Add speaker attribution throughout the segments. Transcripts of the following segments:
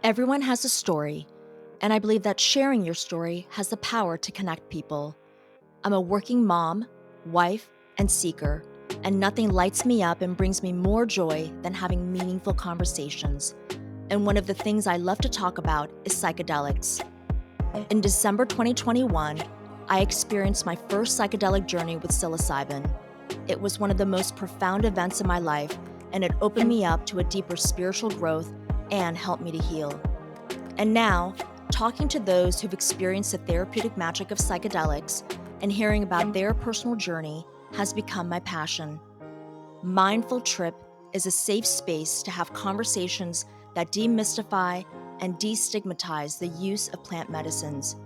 Speaker 1: Everyone has a story, and I believe that sharing your story has the power to connect people. I'm a working mom, wife, and seeker, and nothing lights me up and brings me more joy than having meaningful conversations. And one of the things I love to talk about is psychedelics. In December 2021, I experienced my first psychedelic journey with psilocybin. It was one of the most profound events in my life, and it opened me up to a deeper spiritual growth and helped me to heal. And now, talking to those who've experienced the therapeutic magic of psychedelics and hearing about their personal journey has become my passion. Mindful Trip is a safe space to have conversations that demystify and destigmatize the use of plant medicines.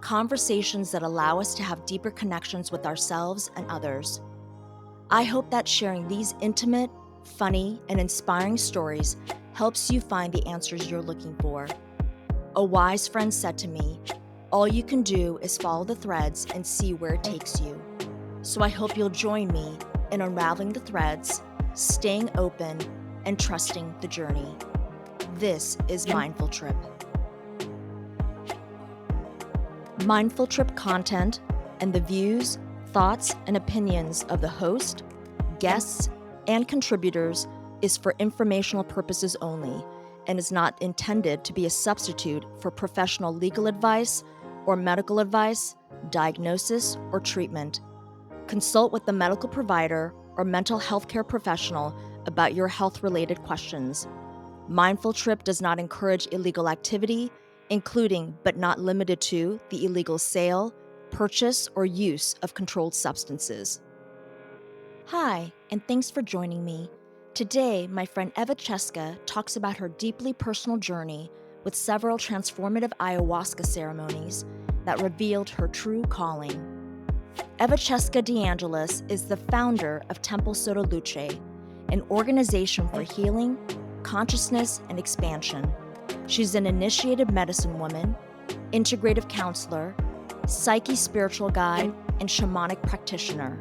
Speaker 1: Conversations that allow us to have deeper connections with ourselves and others. I hope that sharing these intimate, funny, and inspiring stories helps you find the answers you're looking for. A wise friend said to me, "All you can do is follow the threads and see where it takes you." So I hope you'll join me in unraveling the threads, staying open, and trusting the journey. This is Mindful Trip. Mindful Trip content and the views, thoughts, and opinions of the host, guests, and contributors is for informational purposes only and is not intended to be a substitute for professional legal advice or medical advice, diagnosis, or treatment. Consult with the medical provider or mental health care professional about your health-related questions. Mindful Trip does not encourage illegal activity, including but not limited to the illegal sale, purchase, or use of controlled substances. Hi, and thanks for joining me. Today, my friend Evacheska talks about her deeply personal journey with several transformative ayahuasca ceremonies that revealed her true calling. Evacheska DeAngelis is the founder of Temple Sotto Luce, an organization for healing, consciousness, and expansion. She's an initiated medicine woman, integrative counselor, psyche spiritual guide, and shamanic practitioner.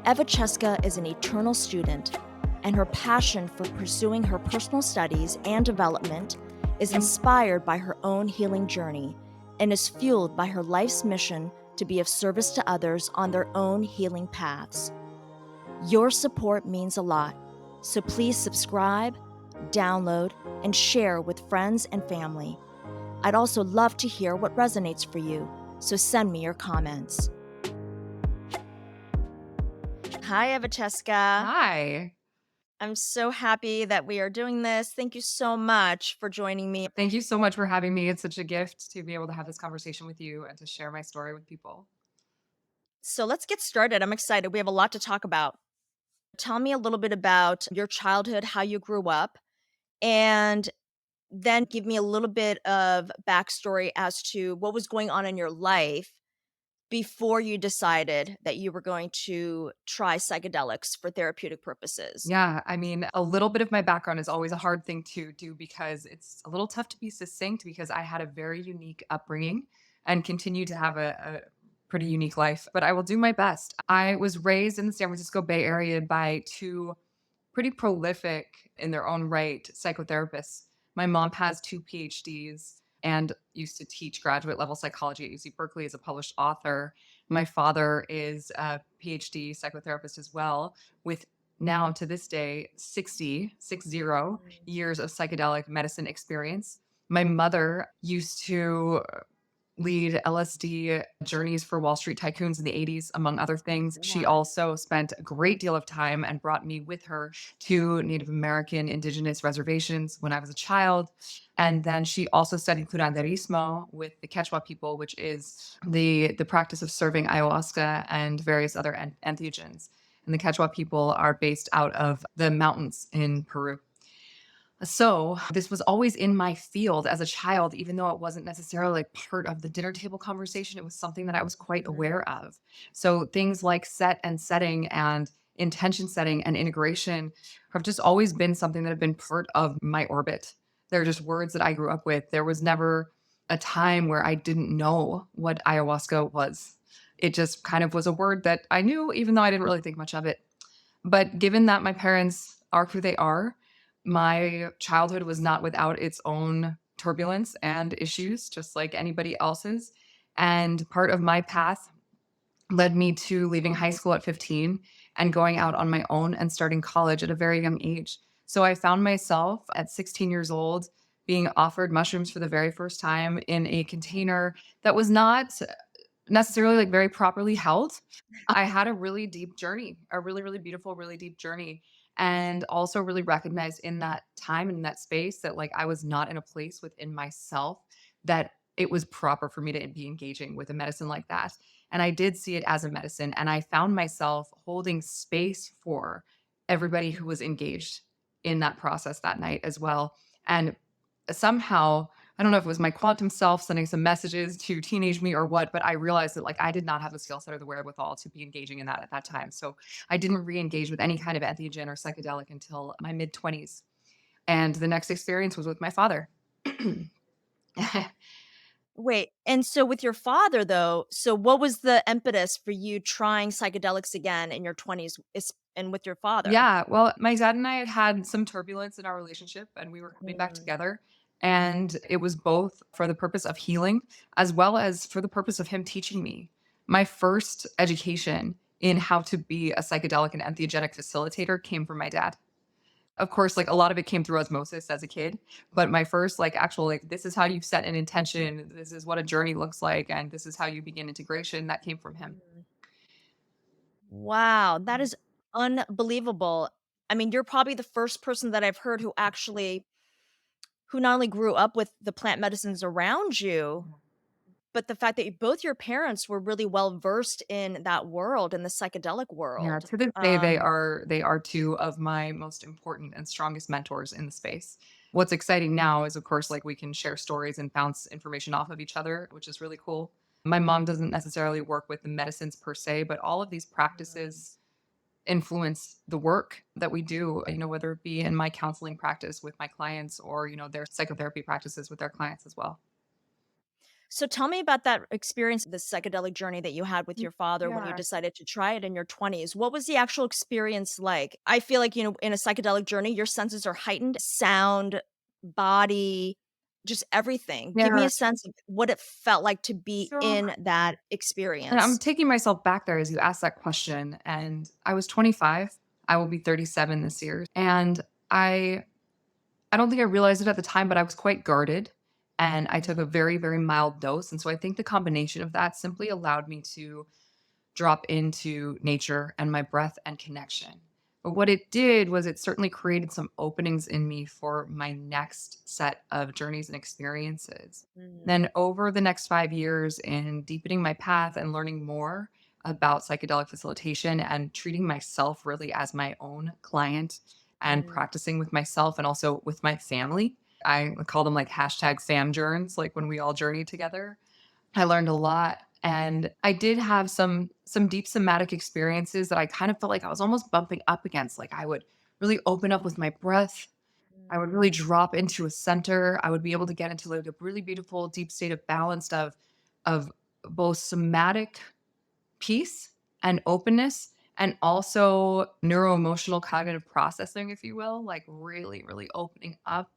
Speaker 1: Evacheska is an eternal student, and her passion for pursuing her personal studies and development is inspired by her own healing journey and is fueled by her life's mission to be of service to others on their own healing paths. Your support means a lot, so please subscribe, download, and share with friends and family. I'd also love to hear what resonates for you, so send me your comments. Hi, Evacheska.
Speaker 2: Hi.
Speaker 1: I'm so happy that we are doing this. Thank you so much for joining me.
Speaker 2: Thank you so much for having me. It's such a gift to be able to have this conversation with you and to share my story with people.
Speaker 1: So let's get started. I'm excited. We have a lot to talk about. Tell me a little bit about your childhood, how you grew up, and then give me a little bit of backstory as to what was going on in your life before you decided that you were going to try psychedelics for therapeutic purposes.
Speaker 2: Yeah, I mean, a little bit of my background is always a hard thing to do because it's a little tough to be succinct because I had a very unique upbringing and continue to have a pretty unique life, but I will do my best. I was raised in the San Francisco Bay Area by two pretty prolific in their own right psychotherapists. My mom has two PhDs and used to teach graduate level psychology at UC Berkeley as a published author. My father is a PhD psychotherapist as well, with now to this day 60 years of psychedelic medicine experience. My mother used to lead LSD journeys for Wall Street tycoons in the 80s, among other things. She
Speaker 1: Wow.
Speaker 2: also spent a great deal of time and brought me with her to Native American indigenous reservations when I was a child. And then she also studied curanderismo with the Quechua people, which is the practice of serving ayahuasca and various other entheogens. And the Quechua people are based out of the mountains in Peru. So this was always in my field as a child, even though it wasn't necessarily like part of the dinner table conversation. It was something that I was quite aware of. So things like set and setting and intention setting and integration have just always been something that have been part of my orbit. They're just words that I grew up with. There was never a time where I didn't know what ayahuasca was. It just kind of was a word that I knew, even though I didn't really think much of it. But given that my parents are who they are, my childhood was not without its own turbulence and issues, just like anybody else's. And part of my path led me to leaving high school at 15 and going out on my own and starting college at a very young age. So I found myself at 16 years old being offered mushrooms for the very first time in a container that was not necessarily like very properly held. I had a really deep journey, a really, really beautiful, really deep journey. And also really recognized in that time and in that space that like I was not in a place within myself that it was proper for me to be engaging with a medicine like that. And I did see it as a medicine. And I found myself holding space for everybody who was engaged in that process that night as well. And somehow, I don't know if it was my quantum self sending some messages to teenage me or what, but I realized that like I did not have the skill set or the wherewithal to be engaging in that at that time. So I didn't re-engage with any kind of entheogen or psychedelic until my mid 20s. And the next experience was with my father.
Speaker 1: Wait, and so with your father though, so what was the impetus for you trying psychedelics again in your 20s and with your father?
Speaker 2: Yeah, well, my dad and I had had some turbulence in our relationship and we were coming back
Speaker 1: Mm,
Speaker 2: together. And it was both for the purpose of healing as well as for the purpose of him teaching me. My first education in how to be a psychedelic and entheogenic facilitator came from my dad. Of course, like a lot of it came through osmosis as a kid, but my first like actual like this is how you set an intention, this is what a journey looks like, and this is how you begin integration that came from him.
Speaker 1: mm. Wow, that is unbelievable. I mean, you're probably the first person that I've heard who not only grew up with the plant medicines around you, but the fact that both your parents were really well versed in that world, in the psychedelic
Speaker 2: Yeah,
Speaker 1: world.
Speaker 2: to this day, they
Speaker 1: Um,
Speaker 2: are two of my most important and strongest mentors in the space. What's exciting now is, of course, like we can share stories and bounce information off of each other, which is really cool. My mom doesn't necessarily work with the medicines per se, but all of these
Speaker 1: mm.
Speaker 2: practices influence the work that we do, whether it be in my counseling practice with my clients or, their psychotherapy practices with their clients as well.
Speaker 1: So tell me about that experience, the psychedelic journey that you had with your father when you
Speaker 2: Yeah.
Speaker 1: decided to try it in your 20s. What was the actual experience like? I feel like, in a psychedelic journey, your senses are heightened, sound, body, just everything. Give me
Speaker 2: Yeah.
Speaker 1: a sense of what it felt like to be
Speaker 2: So
Speaker 1: in that
Speaker 2: And I'm
Speaker 1: experience.
Speaker 2: taking myself back there as you asked that question. And I was 25. I will be 37 this year. And I I don't think I realized it at the time, but I was quite guarded and I took a very, very mild dose. And so I think the combination of that simply allowed me to drop into nature and my breath and connection. But what it did was it certainly created some openings in me for my next set of journeys and experiences.
Speaker 1: Mhm,
Speaker 2: Then, over the next 5 years, in deepening my path and learning more about psychedelic facilitation and treating myself really as my own client and
Speaker 1: mm.
Speaker 2: practicing with myself and also with my family. I call them like hashtag fam journeys, like when we all journey together. I learned a lot, and I did have some deep somatic experiences that I kind of felt like I was almost bumping up against, like, I would really open up with my breath, I would really
Speaker 1: Mm,
Speaker 2: drop into a center, I would be able to get into, like, a really beautiful deep state of balance of both somatic peace and openness, and also neuro-emotional cognitive processing, if you will, like, really, really opening up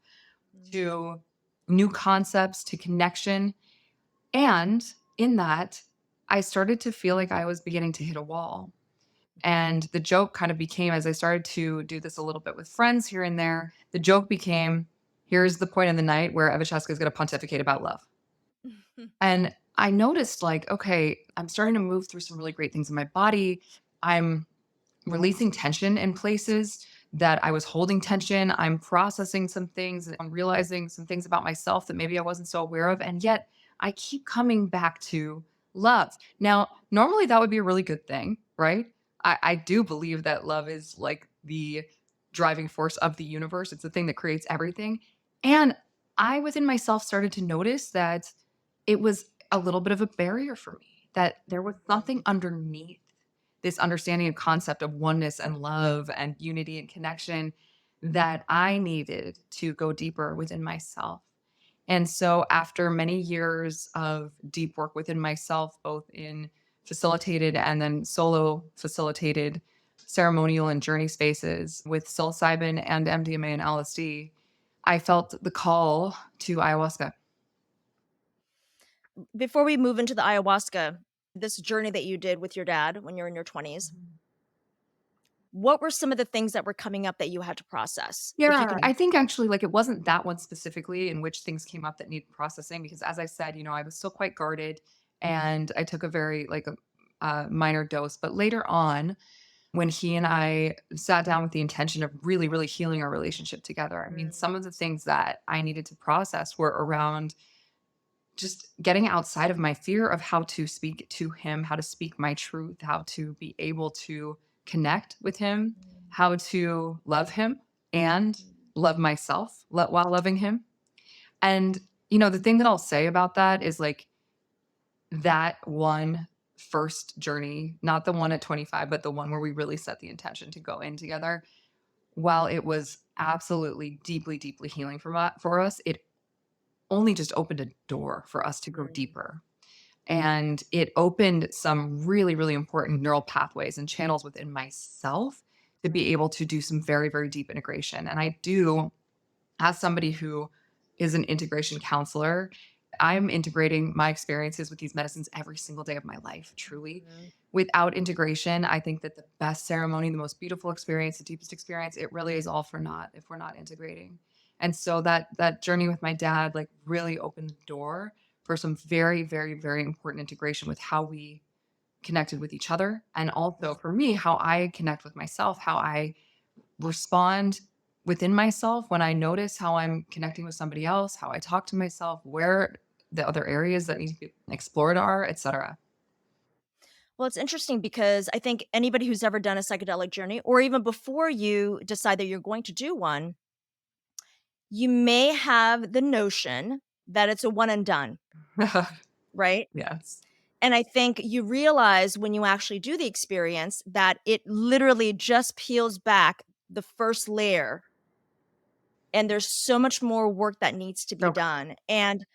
Speaker 1: mm,
Speaker 2: to new concepts, to connection, and in that, I started to feel like I was beginning to hit a wall. And the joke kind of became, as I started to do this a little bit with friends here and there, the joke became, here's the point in the night where Evacheska is going to pontificate about love.
Speaker 1: mm.
Speaker 2: And I noticed, like, okay, I'm starting to move through some really great things in my body. I'm releasing tension in places that I was holding tension. I'm processing some things. I'm realizing some things about myself that maybe I wasn't so aware of. And yet I keep coming back to love. Now, normally that would be a really good thing, right? I do believe that love is like the driving force of the universe. It's the thing that creates everything. And I within myself started to notice that it was a little bit of a barrier for me, that there was something underneath this understanding and concept of oneness and love and unity and connection that I needed to go deeper within myself. And so, after many years of deep work within myself, both in facilitated and then solo facilitated ceremonial and journey spaces with psilocybin and MDMA and LSD, I felt the call to ayahuasca.
Speaker 1: Before we move into the ayahuasca, this journey that you did with your dad when you're in your 20s, what were some of the things that were coming up that you had to process? If you
Speaker 2: Yeah,
Speaker 1: can.
Speaker 2: I think actually, like, it wasn't that one specifically in which things came up that needed processing because as I said, I was still quite guarded and I took a very, like, a minor dose. But later on, when he and I sat down with the intention of really, really healing our relationship together, I mean, some of the things that I needed to process were around just getting outside of my fear of how to speak to him, how to speak my truth, how to be able to connect with him, how to love him and love myself while loving him. And, the thing that I'll say about that is like that one first journey, not the one at 25, but the one where we really set the intention to go in together. While it was absolutely deeply, deeply healing for us, it only just opened a door for us to go deeper. And it opened some really, really important neural pathways and channels within myself to be able to do some very, very deep integration. And I do, as somebody who is an integration counselor, I'm integrating my experiences with these medicines every single day of my life, truly.
Speaker 1: Mhm.
Speaker 2: Without integration, I think that the best ceremony, the most beautiful experience, the deepest experience, it really is all for naught if we're not integrating. And so that journey with my dad like really opened the door for some very, very, very important integration with how we connected with each other. And also for me, how I connect with myself, how I respond within myself when I notice how I'm connecting with somebody else, how I talk to myself, where the other areas that need to be explored are, etc.
Speaker 1: Well, it's interesting because I think anybody who's ever done a psychedelic journey, or even before you decide that you're going to do one, you may have the notion that it's a one and done, right?
Speaker 2: Yes.
Speaker 1: And I think you realize when you actually do the experience that it literally just peels back the first layer, and there's so much more work that needs to be
Speaker 2: Okay.
Speaker 1: done. And,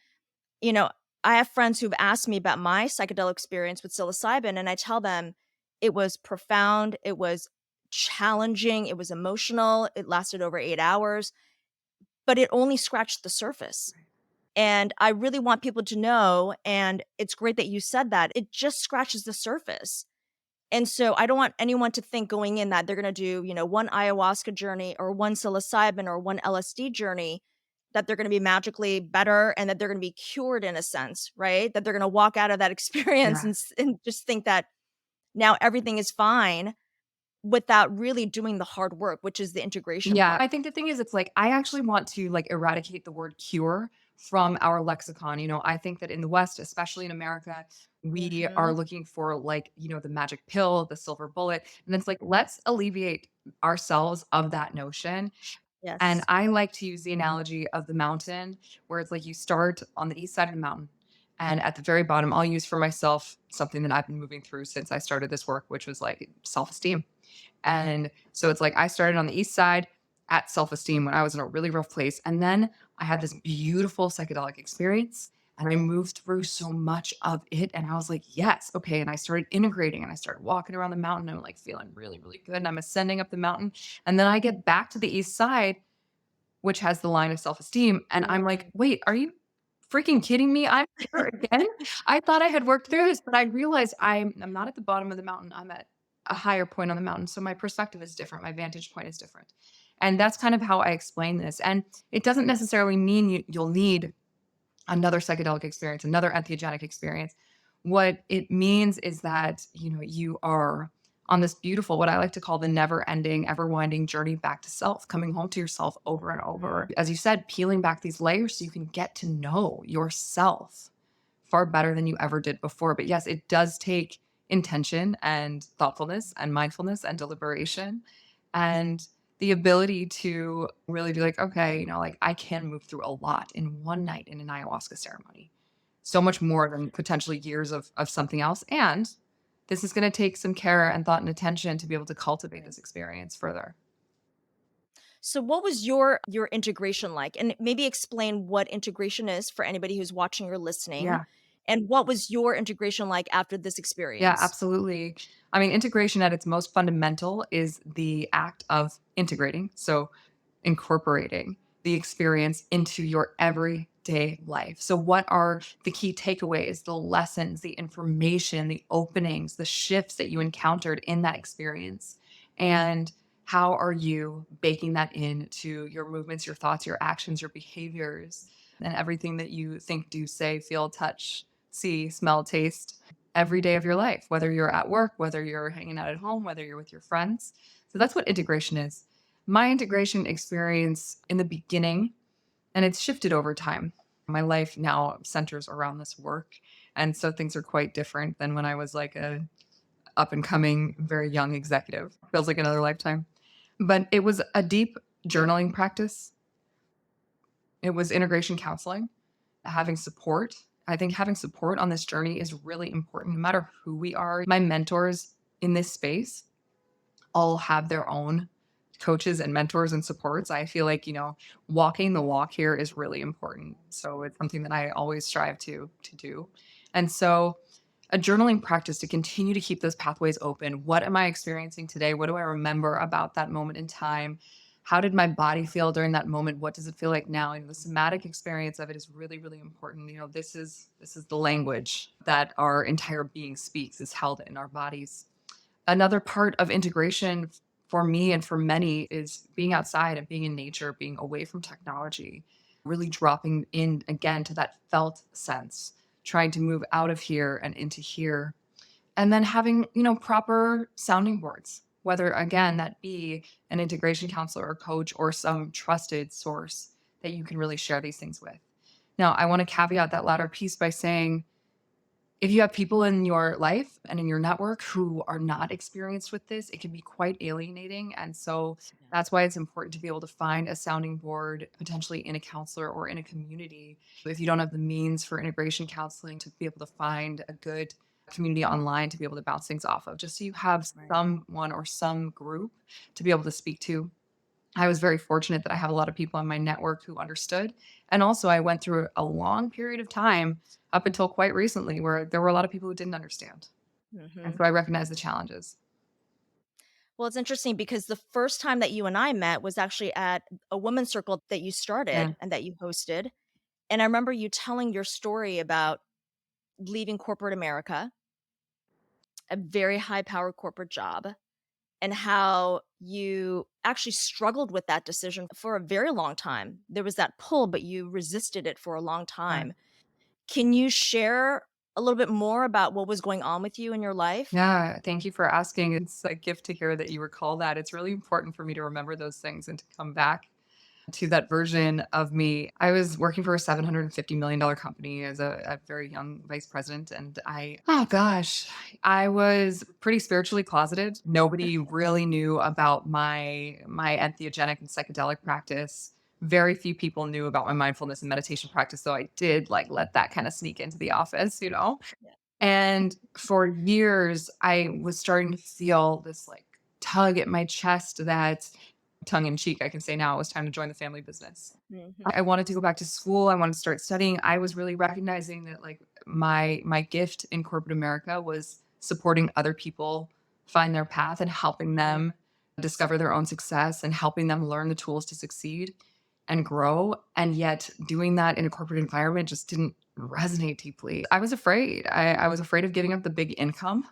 Speaker 1: you know, I have friends who've asked me about my psychedelic experience with psilocybin, and I tell them it was profound, it was challenging, it was emotional, it lasted over 8 hours, but it only scratched the surface. And I really want people to know, and it's great that you said that, it just scratches the surface. And so I don't want anyone to think going in that they're gonna do, one ayahuasca journey or one psilocybin or one LSD journey, that they're gonna be magically better and that they're gonna be cured in a sense, right? That they're gonna walk out of that experience
Speaker 2: Yeah.
Speaker 1: and just think that now everything is fine without really doing the hard work, which is the integration
Speaker 2: Yeah,
Speaker 1: part.
Speaker 2: I think the thing is, it's like I actually want to like eradicate the word cure from our lexicon. I think that in the West, especially in America, we are
Speaker 1: Mhm.
Speaker 2: looking for like, the magic pill, the silver bullet. And it's like, let's alleviate ourselves of that notion. And
Speaker 1: Yes.
Speaker 2: I like to use the analogy of the mountain where it's like you start on the east side of the mountain. And at the very bottom, I'll use for myself something that I've been moving through since I started this work, which was like self esteem. And so it's like I started on the east side at self-esteem when I was in a really rough place. And then I had this beautiful psychedelic experience and I moved through so much of it. And I was like, yes, okay. And I started integrating and I started walking around the mountain and I'm like feeling really, really good. And I'm ascending up the mountain. And then I get back to the east side, which has the line of self-esteem. And I'm like,
Speaker 1: Mm,
Speaker 2: wait, are you freaking kidding me? I'm here again. I thought I had worked through this, but I realized I'm not at the bottom of the mountain. I'm at a higher point on the mountain. So my perspective is different. My vantage point is different. And that's kind of how I explain this. And it doesn't necessarily mean you'll need another psychedelic experience, another entheogenic experience. What it means is that, you are on this beautiful, what I like to call the never ending, ever winding journey back to self, coming home to yourself over and over.
Speaker 1: mm.
Speaker 2: As you said, peeling back these layers so you can get to know yourself far better than you ever did before. But yes, it does take intention and thoughtfulness and mindfulness and deliberation and the ability to really be like, okay, like I can move through a lot in one night in an ayahuasca ceremony. So much more than potentially years of something else. And this is going to take some care and thought and attention to be able to cultivate
Speaker 1: Right.
Speaker 2: this experience further.
Speaker 1: So what was your integration like? And maybe explain what integration is for anybody who's watching or listening.
Speaker 2: Yeah.
Speaker 1: And what was your integration like after this
Speaker 2: Yeah,
Speaker 1: experience?
Speaker 2: absolutely. I mean, integration at its most fundamental is the act of integrating. So incorporating the experience into your everyday life. So, what are the key takeaways, the lessons, the information, the openings, the shifts that you encountered in that experience? And how are you baking that into your movements, your thoughts, your actions, your behaviors, and everything that you think, do, say, feel, touch, see, smell, taste every day of your life, whether you're at work, whether you're hanging out at home, whether you're with your friends? So that's what integration is. My integration experience in the beginning, and it's shifted over time. My life now centers around this work. And so things are quite different than when I was like a up and coming, very young executive. Feels like another lifetime. But it was a deep journaling practice. It was integration counseling, having support. I think having support on this journey is really important, no matter who we are. My mentors in this space all have their own coaches and mentors and supports. I feel like, walking the walk here is really important. So it's something that I always strive to do. And so a journaling practice to continue to keep those pathways open. What am I experiencing today? What do I remember about that moment in time? How did my body feel during that moment? What does it feel like now? The somatic experience of it is really, really important. This is the language that our entire being speaks, is held in our bodies. Another part of integration for me and for many is being outside and being in nature, being away from technology, really dropping in again to that felt sense, trying to move out of here and into here. And then having, proper sounding boards, whether again that be an integration counselor or coach or some trusted source that you can really share these things with. Now, I want to caveat that latter piece by saying, if you have people in your life and in your network who are not experienced with this, it can be quite alienating. And so that's why it's important to be able to find a sounding board, potentially in a counselor or in a community. If you don't have the means for integration counseling, to be able to find a good community online to be able to bounce things off of, just so you have
Speaker 1: Right.
Speaker 2: someone or some group to be able to speak to. I was very fortunate that I have a lot of people in my network who understood. And also, I went through a long period of time up until quite recently where there were a lot of people who didn't understand. And
Speaker 1: Hmm.
Speaker 2: so I recognize the challenges.
Speaker 1: Well, it's interesting because the first time that you and I met was actually at a women's circle that you
Speaker 2: Yeah.
Speaker 1: started and that you hosted. And I remember you telling your story about leaving corporate America, a very high powered corporate job, and how you actually struggled with that decision for a very long time. There was that pull, but you resisted it for a long
Speaker 2: Yeah.
Speaker 1: time. Can you share a little bit more about what was going on with you in your life?
Speaker 2: Yeah. Thank you for asking. It's a gift to hear that you recall that. It's really important for me to remember those things and to come back to that version of me. I was working for a $750 million company as a very young vice president. And oh gosh, I was pretty spiritually closeted. Nobody really knew about my entheogenic and psychedelic practice. Very few people knew about my mindfulness and meditation practice. So I did like let that kind of sneak into the office.
Speaker 1: Yeah.
Speaker 2: And for years, I was starting to feel this like tug at my chest that, tongue in cheek, I can say now it was time to join the family business.
Speaker 1: Mhm.
Speaker 2: I wanted to go back to school. I wanted to start studying. I was really recognizing that like my gift in corporate America was supporting other people find their path and helping them discover their own success and helping them learn the tools to succeed and grow. And yet doing that in a corporate environment just didn't resonate deeply. I was afraid. I was afraid of giving up the big income,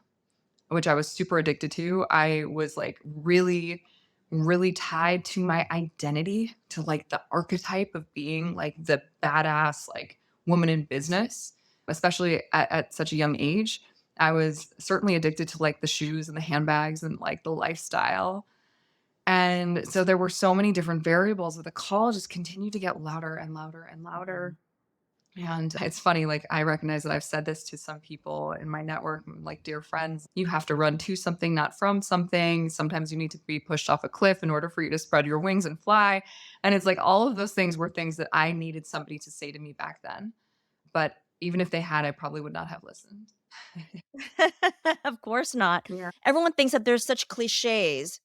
Speaker 2: which I was super addicted to. I was like really, really tied to my identity, to like the archetype of being like the badass, like woman in business, especially at such a young age. I was certainly addicted to like the shoes and the handbags and like the lifestyle. And so there were so many different variables, but the call just continued to get louder and louder and louder.
Speaker 1: Mhm.
Speaker 2: And it's funny, like, I recognize that I've said this to some people in my network, like dear friends. You have to run to something, not from something. Sometimes you need to be pushed off a cliff in order for you to spread your wings and fly. And it's like all of those things were things that I needed somebody to say to me back then. But even if they had, I probably would not have listened.
Speaker 1: Of course not.
Speaker 2: Yeah.
Speaker 1: Everyone thinks that there's such cliches,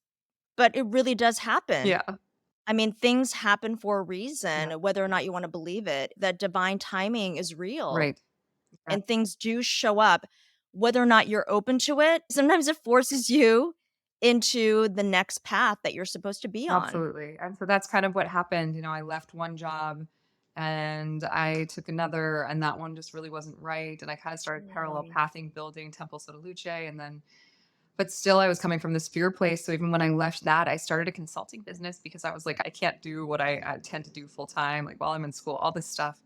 Speaker 1: but it really does happen.
Speaker 2: Yeah.
Speaker 1: I mean, things happen for a
Speaker 2: Yeah.
Speaker 1: reason, whether or not you wanna believe it, that divine timing is real,
Speaker 2: Right. Yeah.
Speaker 1: and things do show up, whether or not you're open to it. Sometimes it forces you into the next path that you're supposed to be on.
Speaker 2: Absolutely. And so that's kind of what happened. I left one job and I took another, and that one just really wasn't right. And I kind of started parallel
Speaker 1: Mm.
Speaker 2: pathing, building Temple Sotto Luce. And then, but still, I was coming from this fear place. So even when I left that, I started a consulting business because I was like, I can't do what I tend to do full time, like while I'm in school, all this stuff.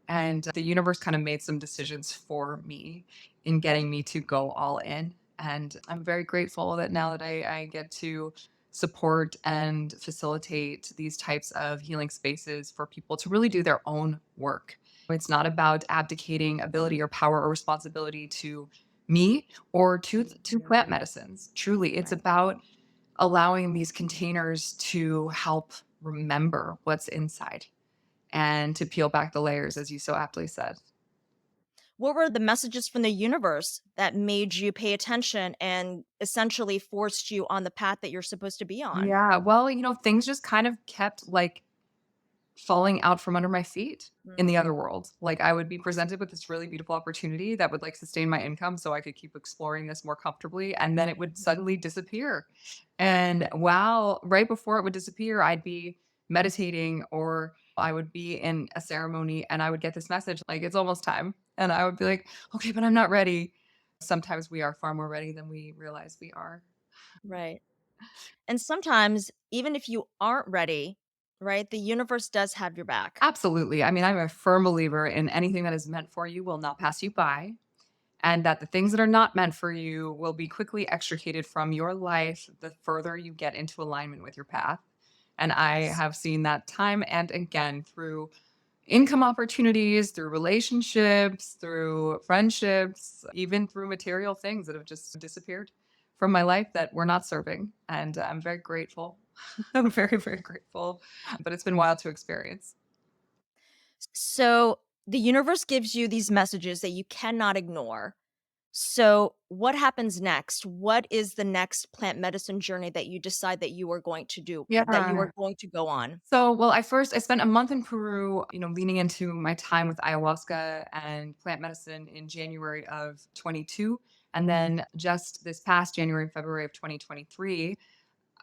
Speaker 2: And the universe kind of made some decisions for me in getting me to go all in. And I'm very grateful that now that I get to support and facilitate these types of healing spaces for people to really do their own work. It's not about abdicating ability or power or responsibility to me or to
Speaker 1: Mhm.
Speaker 2: plant medicines. Truly, it's
Speaker 1: Right.
Speaker 2: about allowing these containers to help remember what's inside and to peel back the layers, as you so aptly said.
Speaker 1: What were the messages from the universe that made you pay attention and essentially forced you on the path that you're supposed to be on?
Speaker 2: Yeah, well, things just kind of kept like falling out from under my feet in the
Speaker 1: Mm.
Speaker 2: other world. Like I would be presented with this really beautiful opportunity that would like sustain my income so I could keep exploring this more comfortably. And then it would suddenly disappear. And wow, right before it would disappear, I'd be meditating or I would be in a ceremony and I would get this message like, it's almost time. And I would be like, okay, but I'm not ready. Sometimes we are far more ready than we realize we are.
Speaker 1: Right. And sometimes, even if you aren't ready, right, the universe does have your back.
Speaker 2: Absolutely. I mean, I'm a firm believer in anything that is meant for you will not pass you by, and that the things that are not meant for you will be quickly extricated from your life the further you get into alignment with your path. And I
Speaker 1: Yes.
Speaker 2: have seen that time and again through income opportunities, through relationships, through friendships, even through material things that have just disappeared from my life that were not serving. And I'm very grateful. I'm very, very grateful. But it's been wild to experience.
Speaker 1: So, the universe gives you these messages that you cannot ignore. So, what happens next? What is the next plant medicine journey that you decide that you are going to do, that you are
Speaker 2: Yeah.
Speaker 1: going to go on?
Speaker 2: So, well, I spent a month in Peru, leaning into my time with ayahuasca and plant medicine in January of 22. And then just this past January and February of 2023,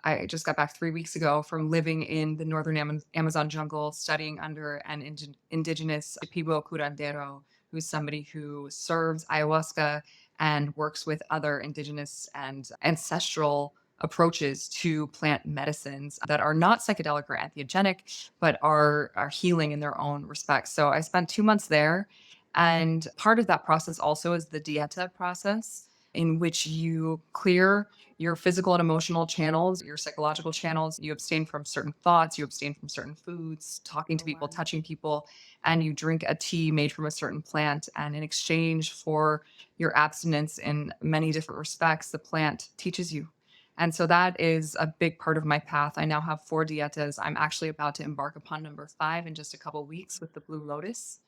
Speaker 2: I just got back 3 weeks ago from living in the northern Amazon jungle, studying under an indigenous Pibo curandero, who's somebody who serves ayahuasca and works with other indigenous and ancestral approaches to plant medicines that are not psychedelic or entheogenic, but are healing in their own respects. So I spent 2 months there. And part of that process also is the dieta process, in which you clear your physical and emotional channels, your psychological channels. You abstain from certain thoughts, you abstain from certain foods, talking to
Speaker 1: Oh,
Speaker 2: people,
Speaker 1: wow.
Speaker 2: touching people, and you drink a tea made from a certain plant. And in exchange for your abstinence in many different respects, the plant teaches you. And so that is a big part of my path. I now have 4 dietas. I'm actually about to embark upon number 5 in just a couple weeks with the Blue Lotus.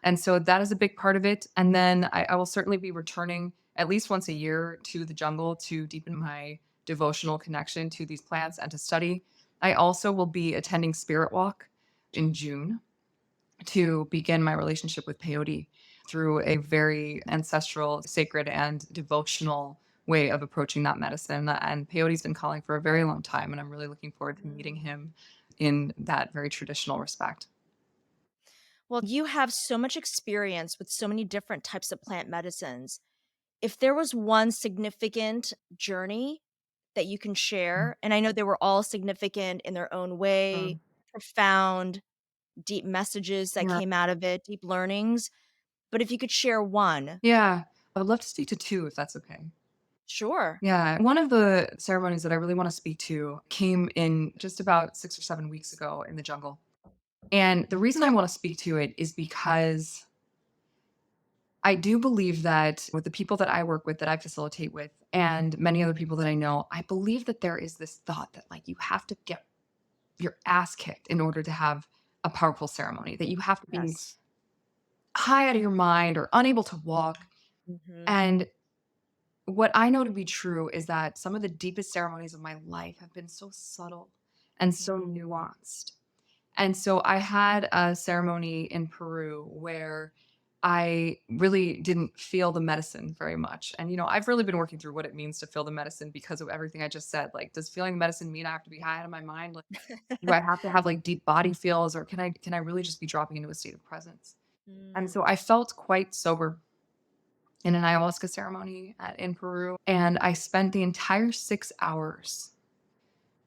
Speaker 2: And so that is a big part of it. And then I will certainly be returning at least once a year to the jungle to deepen my devotional connection to these plants and to study. I also will be attending Spirit Walk in June to begin my relationship with peyote through a very ancestral, sacred, and devotional way of approaching that medicine. And peyote's been calling for a very long time, and I'm really looking forward to meeting
Speaker 1: Mm.
Speaker 2: him in that very traditional respect.
Speaker 1: Well, you have so much experience with so many different types of plant medicines. If there was one significant journey that you can share, and I know they were all significant in their own way,
Speaker 2: Mm.
Speaker 1: profound, deep messages that
Speaker 2: Yeah.
Speaker 1: came out of it, deep learnings, but if you could share one.
Speaker 2: Yeah. I would love to speak to 2 if that's okay.
Speaker 1: Sure.
Speaker 2: Yeah. One of the ceremonies that I really wanna speak to came in just about 6 or 7 weeks ago in the jungle. And the reason I wanna speak to it is because I do believe that with the people that I work with, that I facilitate with, and many other people that I know, I believe that there is this thought that, like, you have to get your ass kicked in order to have a powerful ceremony, that you have to be
Speaker 1: Yes.
Speaker 2: high out of your mind or unable to walk.
Speaker 1: Mhm.
Speaker 2: And what I know to be true is that some of the deepest ceremonies of my life have been so subtle and so
Speaker 1: Mm.
Speaker 2: nuanced. And so I had a ceremony in Peru where I really didn't feel the medicine very much. And, I've really been working through what it means to feel the medicine because of everything I just said. Like, does feeling the medicine mean I have to be high out of my mind? Like, do I have to have like deep body feels, or can I really just be dropping into a state of presence? And
Speaker 1: Mm.
Speaker 2: so I felt quite sober in an ayahuasca ceremony in Peru. And I spent the entire 6 hours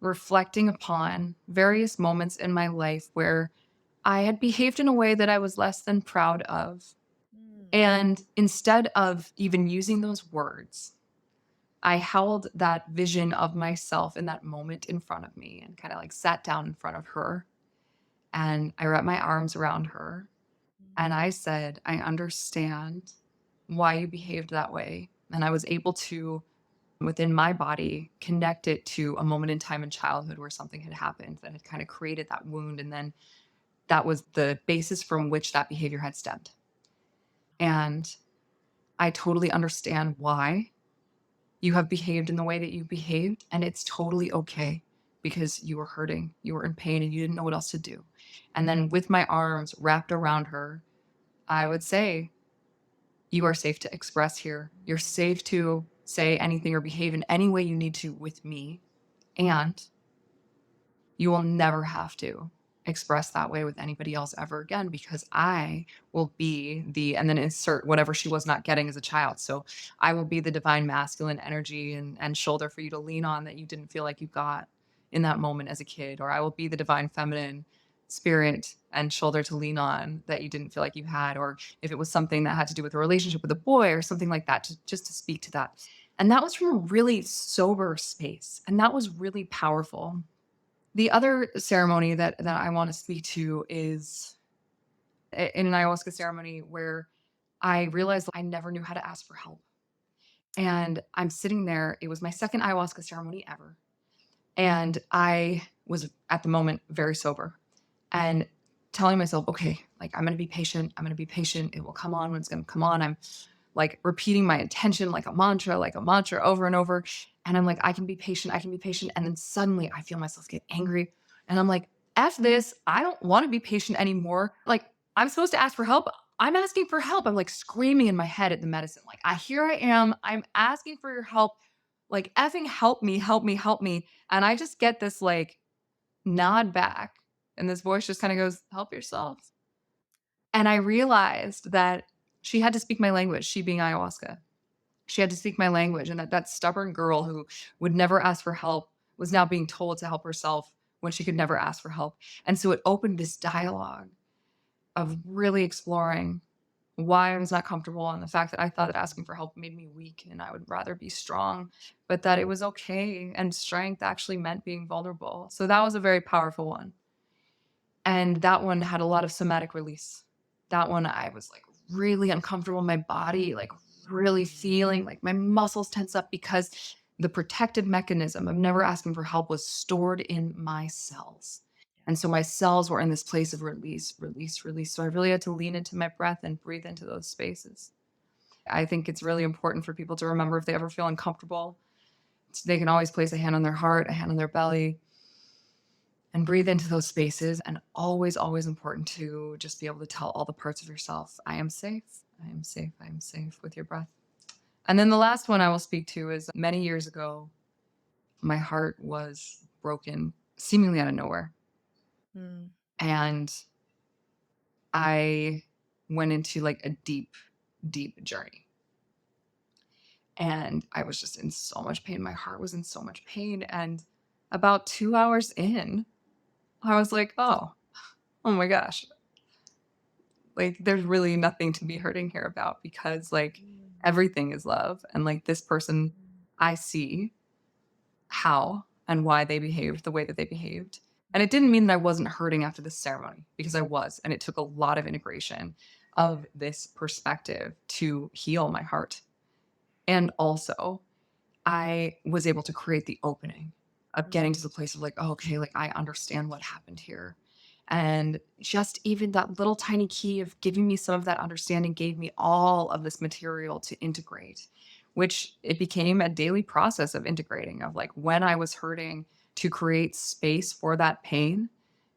Speaker 2: reflecting upon various moments in my life where I had behaved in a way that I was less than proud of.
Speaker 1: Mm.
Speaker 2: And instead of even using those words, I held that vision of myself in that moment in front of me and kind of like sat down in front of her. And I wrapped my arms around her and I said, I understand why you behaved that way. And I was able to, within my body, connect it to a moment in time in childhood where something had happened that had kind of created that wound. And then that was the basis from which that behavior had stemmed. And I totally understand why you have behaved in the way that you behaved. And it's totally okay because you were hurting, you were in pain, and you didn't know what else to do. And then with my arms wrapped around her, I would say, you are safe to express here. You're safe to say anything or behave in any way you need to with me. And you will never have to express that way with anybody else ever again because I will be and then insert whatever she was not getting as a child. So I will be the divine masculine energy and shoulder for you to lean on that you didn't feel like you got in that moment as a kid. Or I will be the divine feminine spirit and shoulder to lean on that you didn't feel like you had. Or if it was something that had to do with a relationship with a boy or something like that, just to speak to that. And that was from a really sober space. And that was really powerful. The other ceremony that I wanna speak to is in an ayahuasca ceremony where I realized I never knew how to ask for help. And I'm sitting there, it was my second ayahuasca ceremony ever, and I was, at the moment, very sober and telling myself, "Okay, like, I'm gonna be patient, I'm gonna be patient, it will come on when it's gonna come on." I'm like repeating my intention like a mantra over and over. And I'm like, I can be patient, I can be patient. And then suddenly I feel myself get angry. And I'm like, F this. I don't want to be patient anymore. Like, I'm supposed to ask for help. I'm asking for help. I'm like screaming in my head at the medicine. Like, here I am. I'm asking for your help. Like, effing help me, help me, help me. And I just get this like nod back. And this voice just kind of goes, help yourself. And I realized that she had to speak my language, she being ayahuasca. She had to speak my language, and that stubborn girl who would never ask for help was now being told to help herself when she could never ask for help. And so it opened this dialogue of really exploring why I was not comfortable and the fact that I thought that asking for help made me weak and I would rather be strong, but that it was okay and strength actually meant being vulnerable. So that was a very powerful one. And that one had a lot of somatic release. That one, I was like really uncomfortable in my body, like really feeling like my muscles tense up because the protective mechanism of never asking for help was stored in my cells. And so my cells were in this place of release, release, release. So I really had to lean into my breath and breathe into those spaces. I think it's really important for people to remember if they ever feel uncomfortable, they can always place a hand on their heart, a hand on their belly, and breathe into those spaces. And always, always important to just be able to tell all the parts of yourself, I am safe, I am safe, I am safe with your breath. And then the last one I will speak to is many years ago, my heart was broken seemingly out of nowhere.
Speaker 1: Mm.
Speaker 2: And I went into like a deep, deep journey. And I was just in so much pain. My heart was in so much pain. And about 2 hours in, I was like, oh my gosh, like, there's really nothing to be hurting here about because, like,
Speaker 1: Mm.
Speaker 2: everything is love, and, like, this person, I see how and why they behaved the way that they behaved, and it didn't mean that I wasn't hurting after the ceremony because I was, and it took a lot of integration of this perspective to heal my heart, and also I was able to create the opening of getting to the place of like, oh, okay, like I understand what happened here. And just even that little tiny key of giving me some of that understanding gave me all of this material to integrate, which it became a daily process of integrating of like when I was hurting to create space for that pain,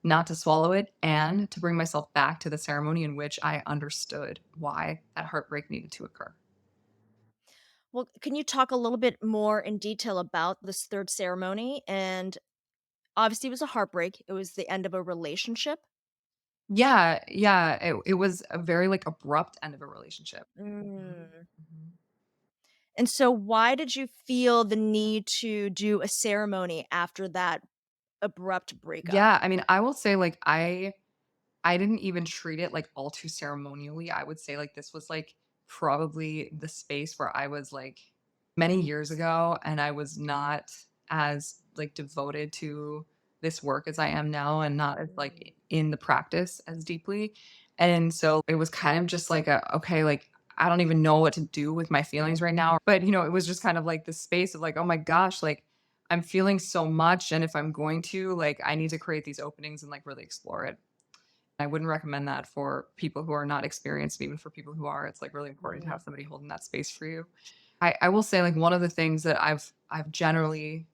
Speaker 2: not to swallow it, and to bring myself back to the ceremony in which I understood why that heartbreak needed to occur.
Speaker 1: Well, can you talk a little bit more in detail about this third ceremony? And obviously, it was a heartbreak. It was the end of a relationship.
Speaker 2: Yeah, yeah, it was a very, like, abrupt end of a relationship. Mhm,
Speaker 1: Mm.
Speaker 2: mhm.
Speaker 1: And so, why did you feel the need to do a ceremony after that abrupt breakup?
Speaker 2: Yeah, I mean, I will say, like, I didn't even treat it, like, all too ceremonially. I would say, like, this was, like, probably the space where I was, like, many years ago, and I was not as, like, devoted to this work as I am now, and not as,
Speaker 1: Mm.
Speaker 2: like, in the practice as deeply. And so it was kind of just like a, okay, like, I don't even know what to do with my feelings right now. But, it was just kind of like this space of like, oh my gosh, like, I'm feeling so much. And if I'm going to, like, I need to create these openings and like really explore it. I wouldn't recommend that for people who are not experienced, even for people who are. It's like really important to
Speaker 1: Mm.
Speaker 2: have somebody holding that space for you. I will say, like, one of the things that I've generally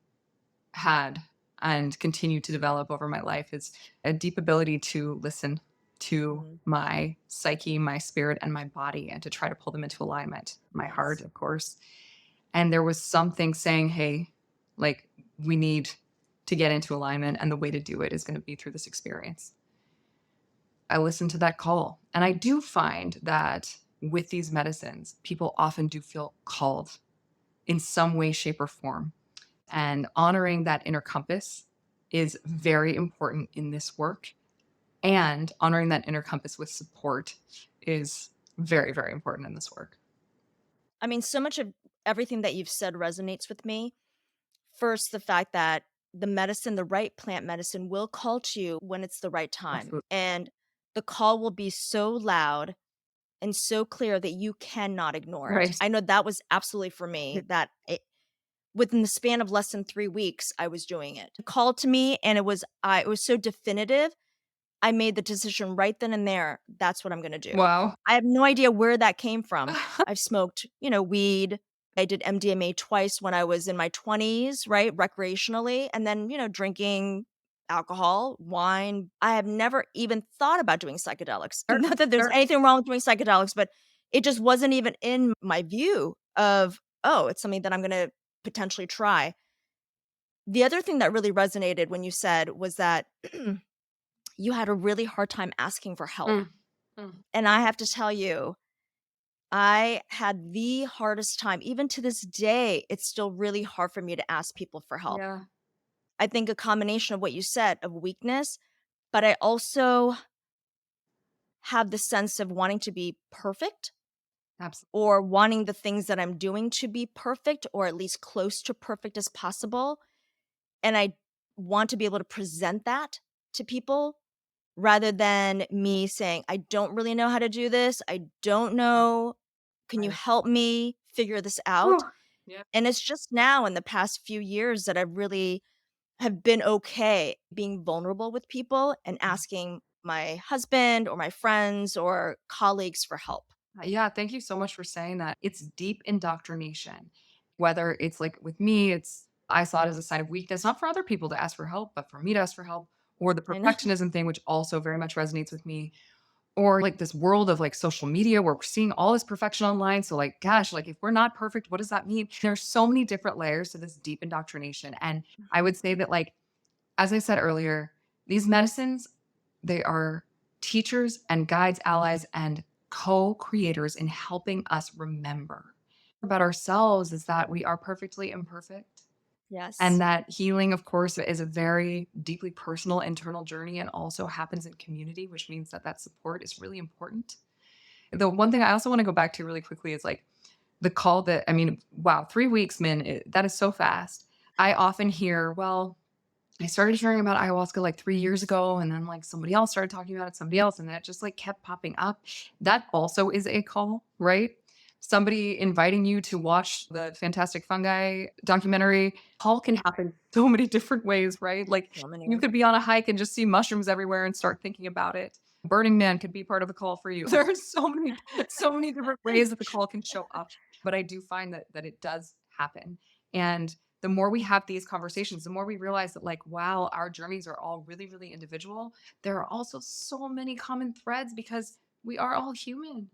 Speaker 2: had and continue to develop over my life is a deep ability to listen to
Speaker 1: Mm.
Speaker 2: my psyche, my spirit, and my body, and to try to pull them into alignment. My heart,
Speaker 1: Yes.
Speaker 2: of course. And there was something saying, hey, like, we need to get into alignment. And the way to do it is going to be through this experience. I listen to that call. And I do find that with these medicines, people often do feel called in some way, shape, or form. And honoring that inner compass is very important in this work. And honoring that inner compass with support is very, very important in this work.
Speaker 1: I mean, so much of everything that you've said resonates with me. First, the fact that the medicine, the right plant medicine, will call to you when it's the right time.
Speaker 2: Absolutely.
Speaker 1: And the call will be so loud and so clear that you cannot ignore it.
Speaker 2: Right.
Speaker 1: I know that was absolutely for me that within the span of less than 3 weeks, I was doing it. It called to me and it was so definitive. I made the decision right then and there, that's what I'm gonna do.
Speaker 2: Wow.
Speaker 1: I have no idea where that came from. I've smoked, weed. I did MDMA twice when I was in my 20s, right, recreationally, and then, drinking alcohol, wine. I have never even thought about doing psychedelics.
Speaker 2: Sure,
Speaker 1: Not that there's
Speaker 2: sure.
Speaker 1: anything wrong with doing psychedelics, but it just wasn't even in my view of, "Oh, it's something that I'm gonna potentially try." The other thing that really resonated when you said was that you had a really hard time asking for help.
Speaker 2: Mm, mm.
Speaker 1: And I have to tell you, I had the hardest time. Even to this day, it's still really hard for me to ask people for help.
Speaker 2: Yeah,
Speaker 1: I think a combination of what you said of weakness, but I also have the sense of wanting to be perfect
Speaker 2: absolutely.
Speaker 1: or wanting the things that I'm doing to be perfect or at least close to perfect as possible. And I want to be able to present that to people rather than me saying, "I don't really know how to do this. I don't know. Can you
Speaker 2: Right.
Speaker 1: help me figure this out?"
Speaker 2: Whew. Yeah.
Speaker 1: And it's just now in the past few years that I really have been okay being vulnerable with people and asking my husband or my friends or colleagues for help.
Speaker 2: Yeah, thank you so much for saying that. It's deep indoctrination. Whether it's like with me, I saw it as a sign of weakness, not for other people to ask for help, but for me to ask for help, or the
Speaker 1: I know.
Speaker 2: perfectionism thing, which also very much resonates with me, or like this world of like social media where we're seeing all this perfection online. So, like, gosh, like if we're not perfect, what does that mean? There's so many different layers to this deep indoctrination. And I would say that, like, as I said earlier, these medicines, they are teachers and guides, allies, and co-creators in helping us remember about ourselves is that we are perfectly imperfect. And
Speaker 1: Yes.
Speaker 2: that healing, of course, is a very deeply personal internal journey and also happens in community, which means that that support is really important. The one thing I also want to go back to really quickly is like the call that, I mean, wow, 3 weeks, man, that is so fast. I often hear, well, I started hearing about ayahuasca like 3 years ago, and then, like, somebody else started talking about it, somebody else, and then it just, like, kept popping up. That also is a call, right? Somebody inviting you to watch the Fantastic Fungi documentary. Call can happen so many different ways, right? Like,
Speaker 1: So many.
Speaker 2: you could be on a hike and just see mushrooms everywhere and start thinking about it. Burning Man could be part of the call for you. There are so many different ways that the call can show up, but I do find that it does happen, and the more we have these conversations, the more we realize that, like, wow, our journeys are all really, really individual. There are also so many common threads because we are all human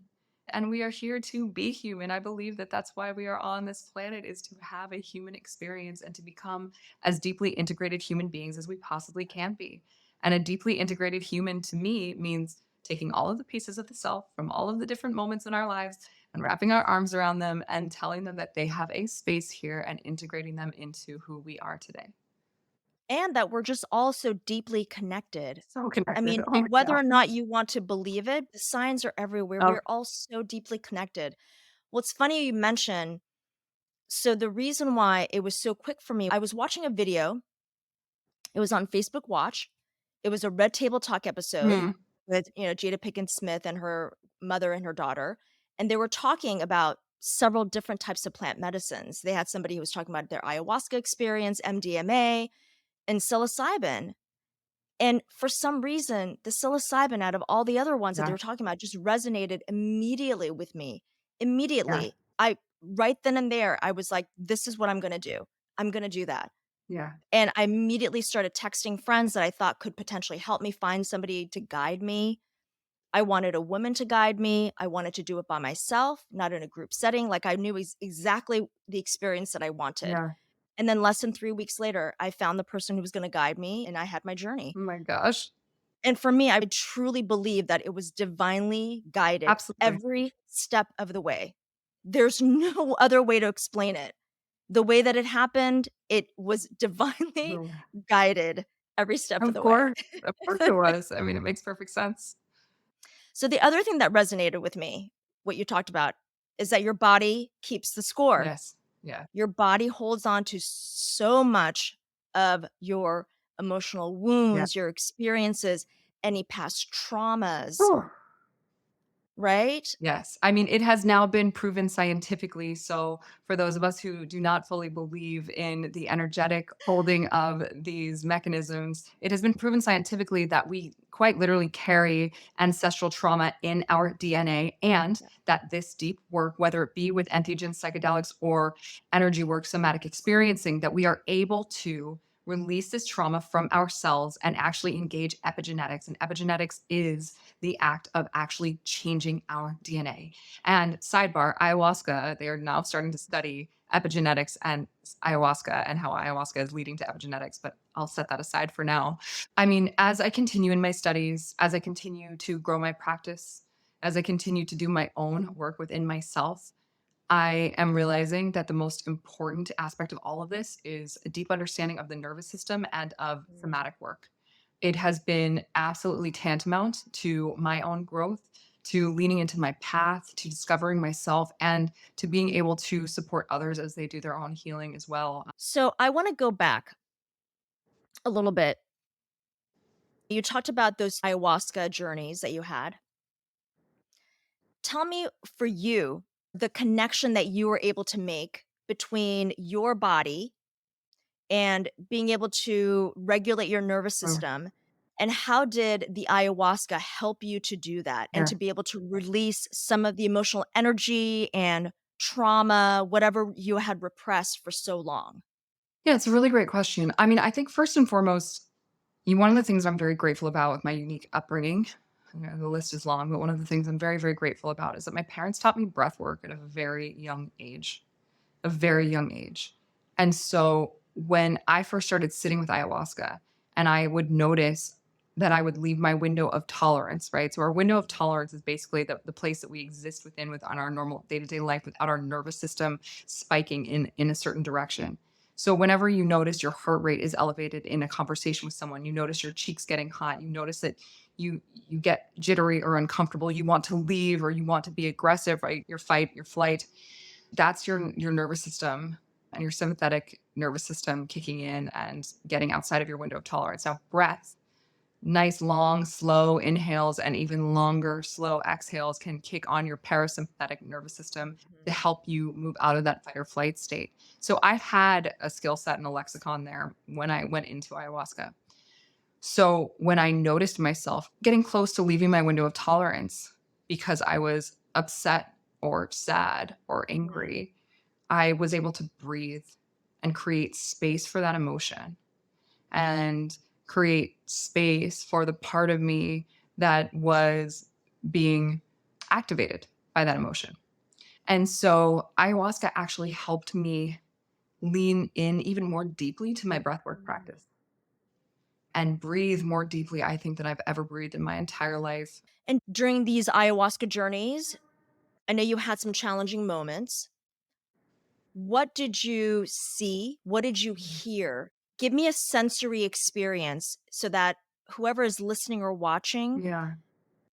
Speaker 2: and we are here to be human. I believe that that's why we are on this planet, is to have a human experience and to become as deeply integrated human beings as we possibly can be. And a deeply integrated human to me means taking all of the pieces of the self from all of the different moments in our lives and wrapping our arms around them and telling them that they have a space here and integrating them into who we are today.
Speaker 1: And that we're just all so deeply connected.
Speaker 2: So
Speaker 1: I
Speaker 2: connected.
Speaker 1: mean,
Speaker 2: Oh my
Speaker 1: whether or not
Speaker 2: gosh.
Speaker 1: you want to believe it, the signs are everywhere.
Speaker 2: Oh,
Speaker 1: We're all so deeply connected. Well, it's funny you mention, so the reason why it was so quick for me, I was watching a video. It was on Facebook Watch. It was a Red Table Talk episode
Speaker 2: hmm,
Speaker 1: with, Jada Pinkett Smith and her mother and her daughter, and they were talking about several different types of plant medicines. They had somebody who was talking about their ayahuasca experience, MDMA, and psilocybin. And for some reason, the psilocybin out of all the other ones that they
Speaker 2: yeah,
Speaker 1: were talking about just resonated immediately with me.
Speaker 2: yeah,
Speaker 1: Immediately. I right then and there, I was like, "This is what I'm gonna do. I'm gonna do that."
Speaker 2: yeah,
Speaker 1: And I immediately started texting friends that I thought could potentially help me find somebody to guide me. I wanted a woman to guide me. I wanted to do it by myself, not in a group setting. Like I knew exactly the experience that I wanted.
Speaker 2: yeah.
Speaker 1: And then less than 3 weeks later, I found the person who was gonna guide me and I had my journey.
Speaker 2: Oh my gosh.
Speaker 1: And for me, I truly believe that it was divinely guided
Speaker 2: Absolutely.
Speaker 1: every step of the way. There's no other way to explain it. The way that it happened, it was divinely
Speaker 2: No.
Speaker 1: guided every step of
Speaker 2: Of
Speaker 1: the way.
Speaker 2: course. Of course it was. I mean, it makes perfect sense.
Speaker 1: So the other thing that resonated with me, what you talked about, is that your body keeps the score.
Speaker 2: Yes. Yeah.
Speaker 1: Your body holds on to so much of your emotional
Speaker 2: Yeah.
Speaker 1: wounds, your experiences, any past traumas,
Speaker 2: Whew.
Speaker 1: right?
Speaker 2: Yes. I mean, it has now been proven scientifically. So, for those of us who do not fully believe in the energetic holding of these mechanisms, it has been proven scientifically that we quite literally carry ancestral trauma in our DNA, and
Speaker 1: Yeah.
Speaker 2: that this deep work, whether it be with entheogens, psychedelics, or energy work, somatic experiencing, that we are able to release this trauma from our cells and actually engage epigenetics. And epigenetics is the act of actually changing our DNA. And sidebar, ayahuasca, they are now starting to study epigenetics and ayahuasca and how ayahuasca is leading to epigenetics, but I'll set that aside for now. I mean, as I continue in my studies, as I continue to grow my practice, as I continue to do my own work within myself, I am realizing that the most important aspect of all of this is a deep understanding of the nervous system and of
Speaker 1: Mm.
Speaker 2: somatic work. It has been absolutely tantamount to my own growth, to leaning into my path, to discovering myself, and to being able to support others as they do their own healing as well.
Speaker 1: So I want to go back a little bit. You talked about those ayahuasca journeys that you had. Tell me, for you, the connection that you were able to make between your body and being able to regulate your nervous
Speaker 2: Mm,
Speaker 1: system. And how did the ayahuasca help you to do that and
Speaker 2: yeah.
Speaker 1: to be able to release some of the emotional energy and trauma, whatever you had repressed for so long?
Speaker 2: Yeah, it's a really great question. I mean, I think first and foremost, one of the things I'm very grateful about with my unique upbringing, the list is long, but one of the things I'm very, very grateful about is that my parents taught me breath work at a very young age, a very young age. And so when I first started sitting with ayahuasca and I would notice that I would leave my window of tolerance, right? So our window of tolerance is basically the place that we exist within our normal day-to-day life without our nervous system spiking in a certain direction. So whenever you notice your heart rate is elevated in a conversation with someone, you notice your cheeks getting hot, you notice that you get jittery or uncomfortable, you want to leave or you want to be aggressive, right? Your fight, your flight, that's your nervous system and your sympathetic nervous system kicking in and getting outside of your window of tolerance. Now, breath, nice, long, slow inhales and even longer, slow exhales can kick on your parasympathetic nervous system to
Speaker 1: Mhm.
Speaker 2: help you move out of that fight or flight state. So I had a skill set and a lexicon there when I went into ayahuasca. So when I noticed myself getting close to leaving my window of tolerance because I was upset or sad or
Speaker 1: Mhm.
Speaker 2: angry, I was able to breathe and create space for that emotion and create space for the part of me that was being activated by that emotion. And so ayahuasca actually helped me lean in even more deeply to my breathwork practice and breathe more deeply, I think, than I've ever breathed in my entire life.
Speaker 1: And during these ayahuasca journeys, I know you had some challenging moments. What did you see? What did you hear? Give me a sensory experience so that whoever is listening or watching
Speaker 2: Yeah.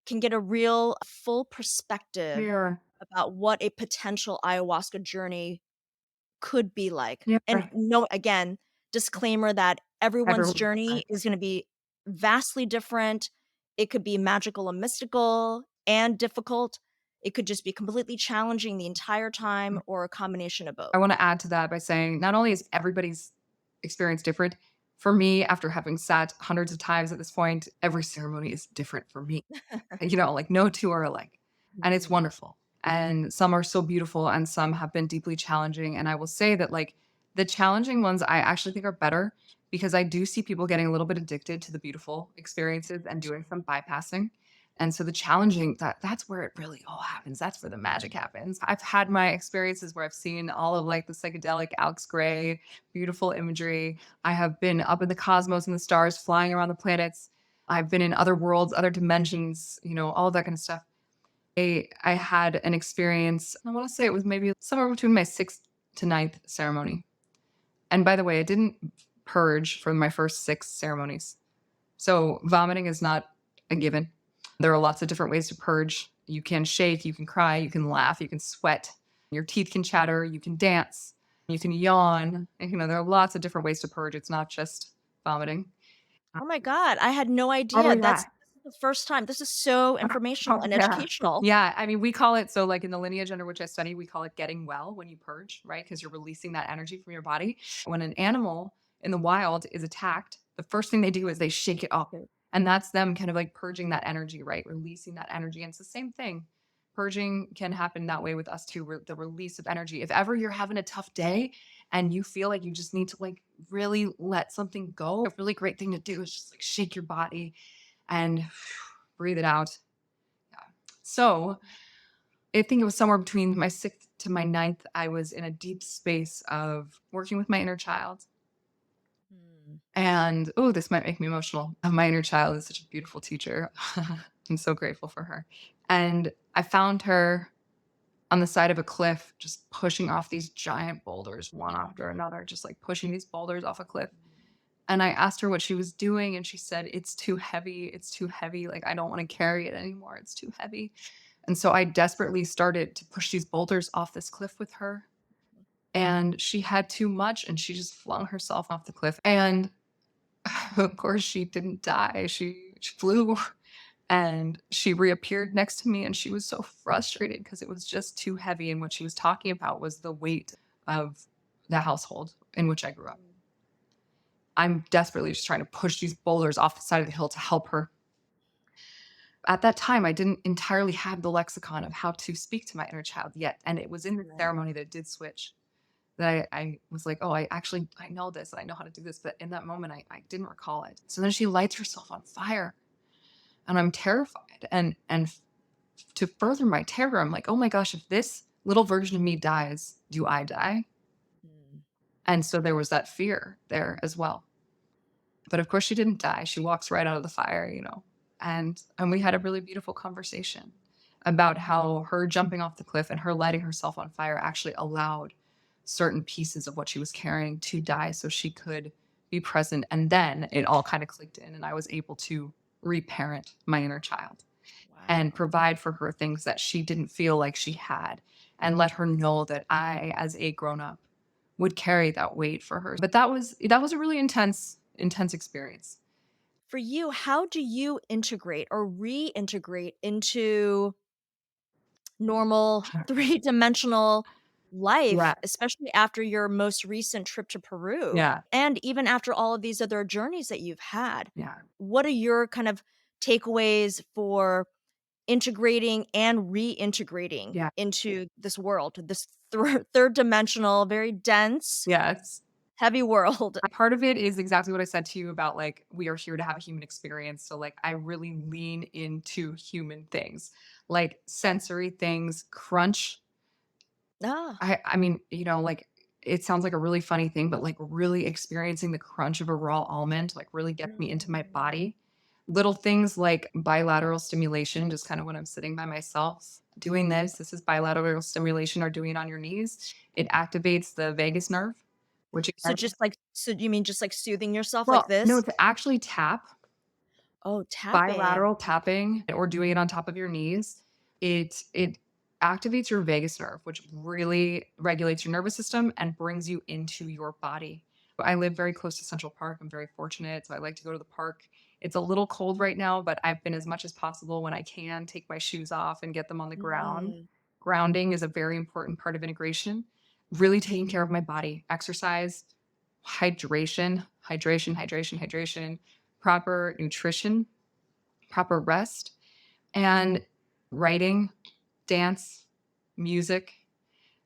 Speaker 1: can get a real full perspective
Speaker 2: Yeah.
Speaker 1: about what a potential ayahuasca journey could be like.
Speaker 2: Yeah.
Speaker 1: And no, again, disclaimer that everyone's
Speaker 2: Everyone's
Speaker 1: journey
Speaker 2: different.
Speaker 1: is going to be vastly different. It could be magical and mystical and difficult. It could just be completely challenging the entire time or a combination of both.
Speaker 2: I want to add to that by saying not only is everybody's experience different, for me, after having sat hundreds of times at this point, every ceremony is different for me. Like no two are alike. And it's
Speaker 1: Mhm.
Speaker 2: wonderful. And some are so beautiful and some have been deeply challenging. And I will say that like the challenging ones I actually think are better because I do see people getting a little bit addicted to the beautiful experiences and doing some bypassing. And so the challenging that's where it really all happens. That's where the magic happens. I've had my experiences where I've seen all of like the psychedelic Alex Gray, beautiful imagery. I have been up in the cosmos and the stars, flying around the planets. I've been in other worlds, other dimensions, all of that kind of stuff. I had an experience, I want to say it was maybe somewhere between my sixth to ninth ceremony. And by the way, I didn't purge for my first six ceremonies. So vomiting is not a given. There are lots of different ways to purge. You can shake, you can cry, you can laugh, you can sweat, your teeth can chatter, you can dance, you can yawn. There are lots of different ways to purge. It's not just vomiting.
Speaker 1: Oh my god, I had no
Speaker 2: Oh,
Speaker 1: idea.
Speaker 2: yeah.
Speaker 1: This is the first time. This is so informational
Speaker 2: Oh,
Speaker 1: and
Speaker 2: yeah.
Speaker 1: educational.
Speaker 2: Yeah, I mean, we call it so, like, in the lineage under which I study, we call it getting well when you purge, right? Because 'Cause you're releasing that energy from your body. When an animal in the wild is attacked, the first thing they do is they shake it off, and that's them kind of, like, purging that energy, right? Releasing that energy, and it's the same thing. Purging can happen that way with us too, the release of energy. If ever you're having a tough day and you feel like you just need to, like, really let something go, a really great thing to do is just, like, shake your body and breathe it out. Yeah. So I think it was somewhere between my sixth to my ninth, I was in a deep space of working with my inner child.
Speaker 1: Mm.
Speaker 2: And oh, this might make me emotional. My inner child is such a beautiful teacher. I'm so grateful for her. And I found her on the side of a cliff, just pushing off these giant boulders one after another, just like pushing these boulders off a cliff. And I asked her what she was doing, and she said, "It's too heavy. It's too heavy. Like, I don't want to carry it anymore. It's too heavy." And so I desperately started to push these boulders off this cliff with her. And she had too much and she just flung herself off the cliff. And of course, she didn't die. She flew and she reappeared next to me. And she was so frustrated because it was just too heavy. And what she was talking about was the weight of the household in which I grew up. I'm desperately just trying to push these boulders off the side of the hill to help her. At that time, I didn't entirely have the lexicon of how to speak to my inner child yet, and it was in the
Speaker 1: Right.
Speaker 2: ceremony that it did switch, that I was like, "Oh, I know this, and I know how to do this," but in that moment, I didn't recall it. So then she lights herself on fire, and I'm terrified, and to further my terror, I'm like, "Oh my gosh, if this little version of me dies, do I die?"
Speaker 1: Mm.
Speaker 2: And so there was that fear there as well. But of course she didn't die. She walks right out of the fire. And we had a really beautiful conversation about how her jumping off the cliff and her lighting herself on fire actually allowed certain pieces of what she was carrying to die so she could be present. And then it all kind of clicked in and I was able to reparent my inner child and
Speaker 1: Wow.
Speaker 2: provide for her things that she didn't feel like she had and let her know that I, as a grown up, would carry that weight for her. But that was a really intense experience.
Speaker 1: For you, how do you integrate or reintegrate into normal three-dimensional life,
Speaker 2: Yeah.
Speaker 1: especially after your most recent trip to Peru,
Speaker 2: Yeah.
Speaker 1: and even after all of these other journeys that you've had?
Speaker 2: Yeah.
Speaker 1: What are your kind of takeaways for integrating and reintegrating
Speaker 2: Yeah.
Speaker 1: into this world, this third dimensional, very dense
Speaker 2: Yes.
Speaker 1: Heavy world.
Speaker 2: Part of it is exactly what I said to you about, like, we are here to have a human experience, so, like, I really lean into human things, like sensory things, crunch.
Speaker 1: Ah.
Speaker 2: I mean, like, it sounds like a really funny thing, but, like, really experiencing the crunch of a raw almond, like, really gets me into my
Speaker 1: Mm.
Speaker 2: body. Little things like bilateral stimulation, just kinda when I'm sitting by myself doing this is bilateral stimulation, or doing it on your knees. It activates the vagus nerve, which again,
Speaker 1: So you mean just like soothing yourself like
Speaker 2: well, no,
Speaker 1: this?
Speaker 2: to actually tap.
Speaker 1: Oh, tapping.
Speaker 2: Bilateral tapping or doing it on top of your knees, it activates your vagus nerve, which really regulates your nervous system and brings you into your body. I live very close to Central Park. I'm very fortunate, so I like to go to the park. It's a little cold right now, but I've been as much as possible when I can take my shoes off and get them on the ground.
Speaker 1: Mm.
Speaker 2: Grounding is a very important part of integration. Really taking care of my body, exercise, hydration, proper nutrition, proper rest, and writing, dance, music,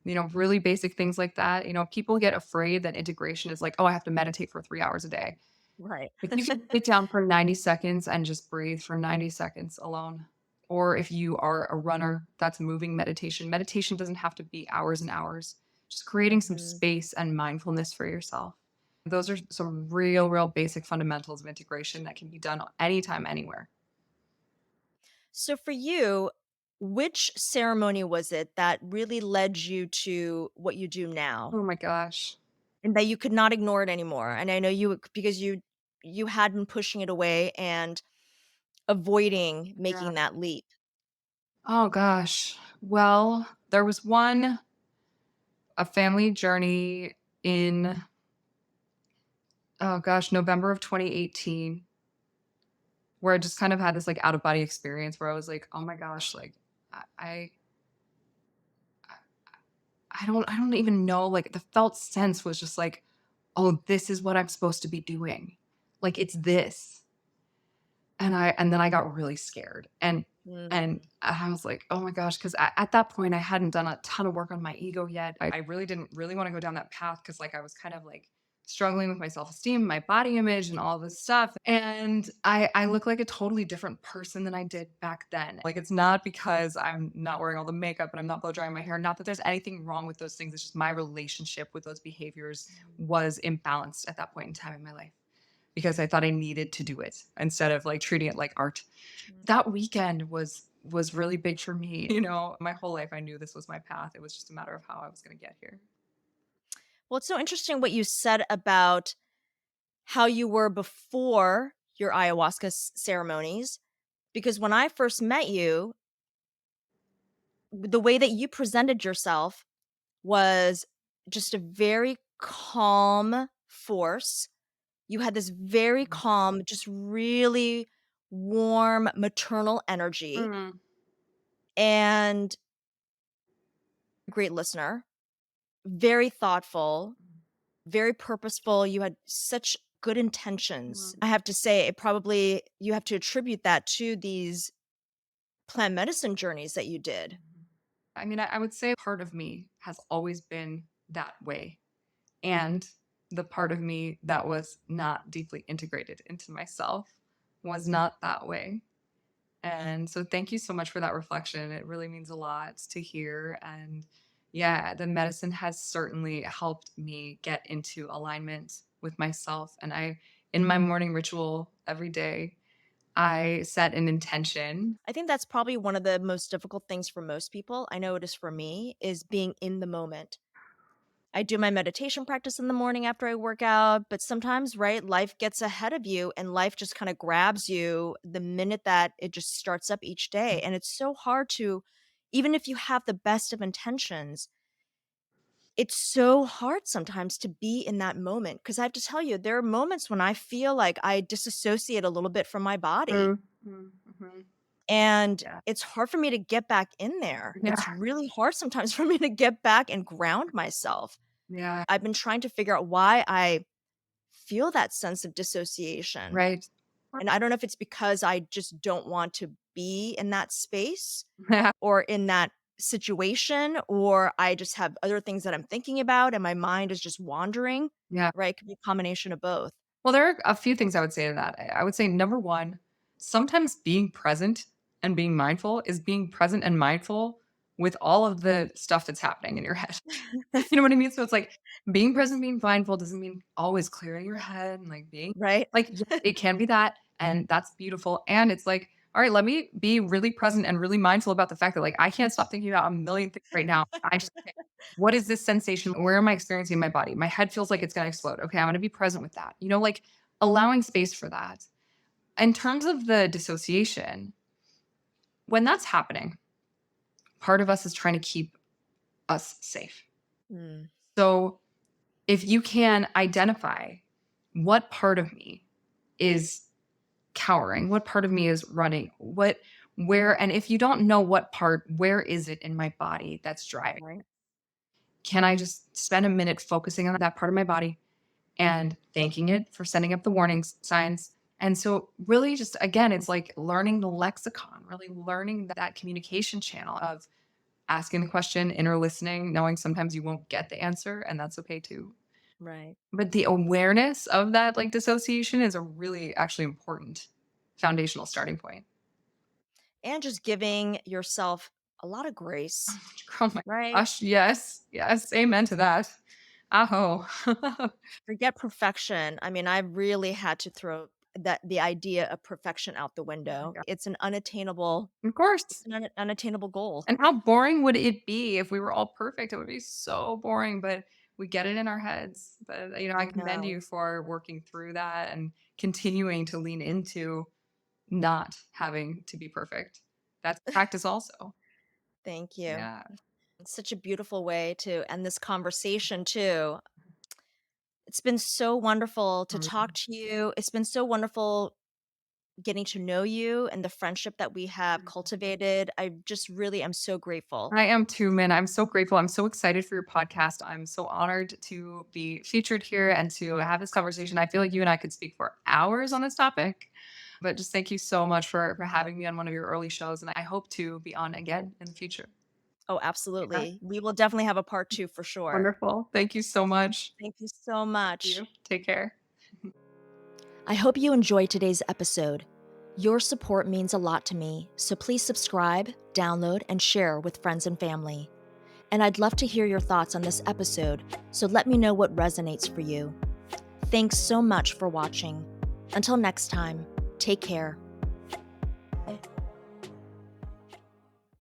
Speaker 2: really basic things like that. People get afraid that integration is like, oh, I have to meditate for 3 hours a day.
Speaker 1: Right.
Speaker 2: If you can sit down for 90 seconds and just breathe for 90 seconds alone. Or if you are a runner, that's moving meditation. Meditation doesn't have to be hours and hours. Just creating some
Speaker 1: Mhm.
Speaker 2: space and mindfulness for yourself. Those are some real, real basic fundamentals of integration that can be done anytime, anywhere.
Speaker 1: So for you, which ceremony was it that really led you to what you do now?
Speaker 2: Oh my gosh.
Speaker 1: And that you could not ignore it anymore? And I know because you had been pushing it away and avoiding
Speaker 2: Yeah.
Speaker 1: making that leap.
Speaker 2: Oh gosh. Well, there was a family journey in, oh gosh, November of 2018, where I just kind of had this like out of body experience where I was like, oh my gosh, like I I I don't even know, like the felt sense was just like, oh, this is what I'm supposed to be doing. Like it's this. And then I got really scared, and
Speaker 1: Mm.
Speaker 2: I was like, "Oh my gosh," 'cause at that point, I hadn't done a ton of work on my ego yet. I really didn't really wanna go down that path because, like, I was kind of, like, struggling with my self-esteem, my body image, and all this stuff, and I look like a totally different person than I did back then. Like, it's not because I'm not wearing all the makeup and I'm not blow drying my hair, not that there's anything wrong with those things, it's just my relationship with those behaviors was imbalanced at that point in time in my life because I thought I needed to do it instead of like treating it like art.
Speaker 1: Mm.
Speaker 2: That weekend was really big for me. My whole life I knew this was my path. It was just a matter of how I was going to get here.
Speaker 1: Well, it's so interesting what you said about how you were before your ayahuasca ceremonies, because when I first met you, the way that you presented yourself was just a very calm force. You had this very calm, just really warm maternal energy
Speaker 2: Mm,
Speaker 1: and a great listener, very thoughtful, very purposeful. You had such good intentions.
Speaker 2: mm,
Speaker 1: I have to say, it probably you have to attribute that to these plant medicine journeys that you did.
Speaker 2: mhm. I mean, I would say part of me has always been that way. And the part of me that was not deeply integrated into myself was not that way. And so thank you so much for that reflection. It really means a lot to hear. And yeah, the medicine has certainly helped me get into alignment with myself. And in my morning ritual every day, I set an intention.
Speaker 1: I think that's probably one of the most difficult things for most people. I know it is for me, is being in the moment. I do my meditation practice in the morning after I work out, but sometimes, right, life gets ahead of you and life just kind of grabs you the minute that it just starts up each day. And it's so hard to, even if you have the best of intentions, it's so hard sometimes to be in that moment. Cause I have to tell you, there are moments when I feel like I disassociate a little bit from my body.
Speaker 2: Mm, mm, mhm.
Speaker 1: And
Speaker 2: Yeah.
Speaker 1: it's hard for me to get back in there. It's
Speaker 2: Yeah.
Speaker 1: really hard sometimes for me to get back and ground myself.
Speaker 2: Yeah.
Speaker 1: I've been trying to figure out why I feel that sense of dissociation.
Speaker 2: Right.
Speaker 1: And I don't know if it's because I just don't want to be in that space or in that situation, or I just have other things that I'm thinking about and my mind is just wandering,
Speaker 2: Yeah.
Speaker 1: right? It could be a combination of both.
Speaker 2: Well, there are a few things I would say to that. I would say number one, sometimes being present and being mindful is being present and mindful with all of the stuff that's happening in your head. You know what I mean? So it's like being present, being mindful doesn't mean always clearing your head and like being
Speaker 1: Right?
Speaker 2: like, yes, it can be that. And that's beautiful. And it's like, all right, let me be really present and really mindful about the fact that like I can't stop thinking about a million things right now. I just, okay, what is this sensation? Where am I experiencing in my body? My head feels like it's going to explode. Okay, I'm going to be present with that. You know, like allowing space for that. In terms of the dissociation, when that's happening, part of us is trying to keep us safe.
Speaker 1: Mm,
Speaker 2: So if you can identify what part of me is cowering, what part of me is running, where, and if you don't know what part, where is it in my body that's driving?
Speaker 1: right.
Speaker 2: Can I just spend a minute focusing on that part of my body and thanking it for sending up the warning signs? And so, really, just again, it's like learning the lexicon, really learning that communication channel of asking the question, inner listening, knowing sometimes you won't get the answer, and that's okay too.
Speaker 1: Right.
Speaker 2: But the awareness of that like dissociation is a really actually important foundational starting point.
Speaker 1: And just giving yourself a lot of grace,
Speaker 2: Oh my
Speaker 1: right?
Speaker 2: gosh, yes, yes, amen to that. Aho.
Speaker 1: Forget perfection. I mean, I really had to throw the idea of perfection out the
Speaker 2: Oh my
Speaker 1: window.
Speaker 2: god.
Speaker 1: It's
Speaker 2: Of course.
Speaker 1: an unattainable goal.
Speaker 2: And how boring would it be if we were all perfect? It would be so boring, but we get it in our heads. But, I
Speaker 1: I
Speaker 2: commend
Speaker 1: know.
Speaker 2: you for working through that and continuing to lean into not having to be perfect. That's practice also.
Speaker 1: Thank you.
Speaker 2: Yeah.
Speaker 1: It's such a beautiful way to end this conversation too. It's been so wonderful to talk to you. It's been so wonderful getting to know you and the friendship that we have cultivated. I just really am so grateful.
Speaker 2: I am too, man. I'm so grateful. I'm so excited for your podcast. I'm so honored to be featured here and to have this conversation. I feel like you and I could speak for hours on this topic. But just thank you so much for having me on one of your early shows. And I hope to be on again in the future.
Speaker 1: Oh,
Speaker 2: Yeah.
Speaker 1: absolutely. We will definitely have a part 2 for sure.
Speaker 2: Wonderful. Thank you so much.
Speaker 1: Thank you so
Speaker 2: Thank
Speaker 1: much.
Speaker 2: you. Take care.
Speaker 1: I hope you enjoyed today's episode. Your support means a lot to me, so please subscribe, download, and share with friends and family. And I'd love to hear your thoughts on this episode, so let me know what resonates for you. Thanks so much for watching. Until next time, take care.